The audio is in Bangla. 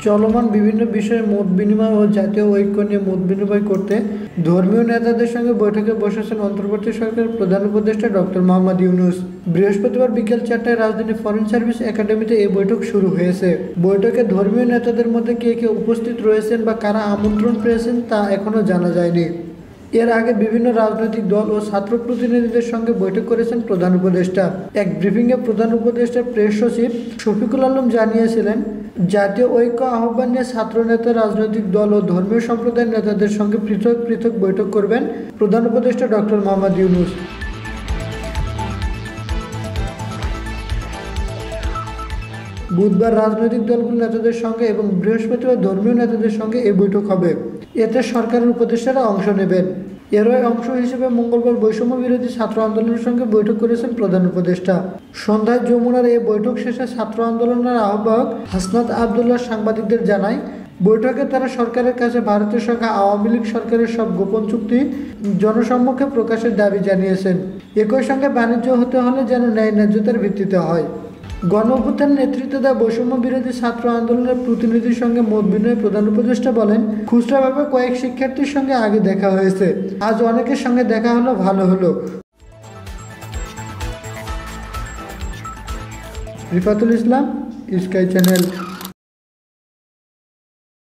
চলমান বিভিন্ন বিষয়ে মত বিনিময় ও জাতীয় ঐক্য নিয়ে মত বিনিময় করতে ধর্মীয় নেতাদের সঙ্গে বৈঠকে বসেছেন অন্তর্বর্তী সরকারের প্রধান উপদেষ্টা ডক্টর মোহাম্মদ ইউনূস। বৃহস্পতিবার বিকেল 4টায় রাজধানী ফরেন সার্ভিস একাডেমিতে এই বৈঠক শুরু হয়েছে। বৈঠকে ধর্মীয় নেতাদের মধ্যে কে কে উপস্থিত রয়েছেন বা কারা আমন্ত্রণ পেয়েছেন তা এখনও জানা যায়নি। এর আগে বিভিন্ন রাজনৈতিক দল ও ছাত্র প্রতিনিধিদের সঙ্গে বৈঠক করেছেন প্রধান উপদেষ্টা। এক ব্রিফিংয়ে প্রধান উপদেষ্টার প্রেস সচিব শফিকুল আলম জানিয়েছিলেন, জাতীয় ঐক্য আহ্বান নিয়ে ছাত্রনেতা, রাজনৈতিক দল ও ধর্মীয় সম্প্রদায়ের নেতাদের সঙ্গে পৃথক পৃথক বৈঠক করবেন প্রধান উপদেষ্টা ডক্টর মোহাম্মদ ইউনূস। বুধবার রাজনৈতিক দলগুলোর নেতাদের সঙ্গে এবং বৃহস্পতিবার ধর্মীয় নেতাদের সঙ্গে এই বৈঠক হবে। এতে সরকারের উপদেষ্টারা অংশ নেবেন। এরই অংশ হিসেবে মঙ্গলবার বৈষম্য বিরোধী ছাত্র আন্দোলনের সঙ্গে বৈঠক করেছেন প্রধান উপদেষ্টা। সন্ধ্যায় যমুনার এই বৈঠক শেষে ছাত্র আন্দোলনের আহ্বায়ক হাসনাত আবদুল্লাহ সাংবাদিকদের জানায়, বৈঠকে তারা সরকারের কাছে ভারতের সঙ্গে আওয়ামী লীগ সরকারের সব গোপন চুক্তি জনসম্মুখে প্রকাশের দাবি জানিয়েছেন। একই সঙ্গে বাণিজ্য হতে হলে যেন ন্যায় ন্যায্যতার ভিত্তিতে হয়। গণ-অভ্যুত্থান নেতৃত্ব দেওয়া বৈষম্য বিরোধী ছাত্র আন্দোলনের প্রতিনিধির সঙ্গে মত বিনিময়ে প্রধান উপদেষ্টা বলেন, খুচরাভাবে কয়েক শিক্ষার্থীর সঙ্গে আগে দেখা হয়েছে, আজ অনেকের সঙ্গে দেখা হলো, ভালো হলো। রিফাতুল ইসলাম, স্কাই চ্যানেল।